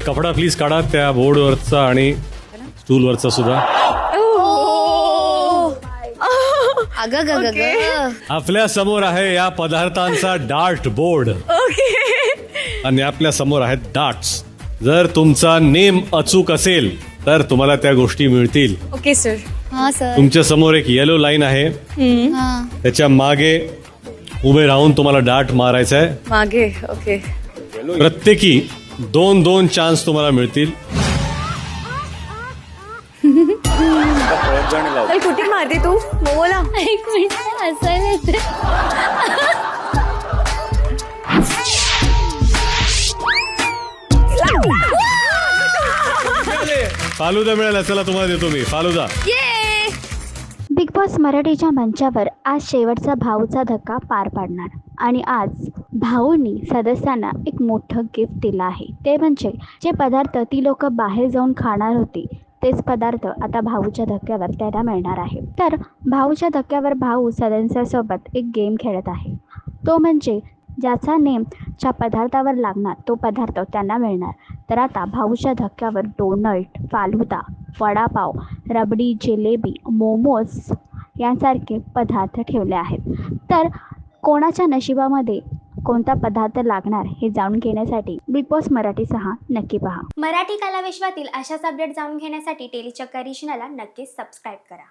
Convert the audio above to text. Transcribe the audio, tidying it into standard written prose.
कपडा प्लीज काढा त्या बोर्डवरचा आणि स्टूलवरचा सुद्धा. आपल्या समोर आहे या पदार्थांचा डार्ट बोर्ड आणि आपल्या समोर आहेत डार्ट्स. जर तुमचा नेम अचूक असेल तर तुम्हाला त्या गोष्टी मिळतील. Okay sir. हा सर. तुमच्या समोर एक येलो लाईन आहे, त्याच्या मागे उभे राहून तुम्हाला डार्ट मारायचा आहे. मागे. ओके. प्रत्येकी 2-2 चान्स तुम्हाला मिळतील. कुठे मारते तू मोला? एक मिनिट हसायला येते. फालुदा मिळाला. चला तुम्हाला देतो मी फालुदा. बिग बॉस मराठीच्या मंचावर आज शेवटचा भाऊचा धक्का पार पाडणार आणि आज भाऊनी सदस्यांना एक मोठं गिफ्ट दिलं आहे. ते म्हणजे जे पदार्थ ती लोक बाहेर जाऊन खाणार होती तेच पदार्थ आता भाऊच्या धक्क्यावर त्यांना मिळणार आहे. तर भाऊच्या धक्क्यावर भाऊ सदस्यांसोबत एक गेम खेळत आहे. तो म्हणजे ज्याचा नेम ज्या पदार्थावर लागणार तो पदार्थ त्यांना मिळणार. तर आता भाऊच्या धक्क्यावर डोनट, फालुदा, वडापाव, रबडी, जिलेबी, मोमोज यांसारखे पदार्थ ठेवले आहेत. तर कोणाच्या नशिबामध्ये कोणता पदार्थ लागणार हे जाणून घेण्यासाठी बिग बॉस मराठी 6 नक्की पहा. मराठी कलाविश्वातील अशाच अपडेट जाणून घेण्यासाठी टेलीचक्कर रिजनला नक्कीच सबस्क्राईब करा.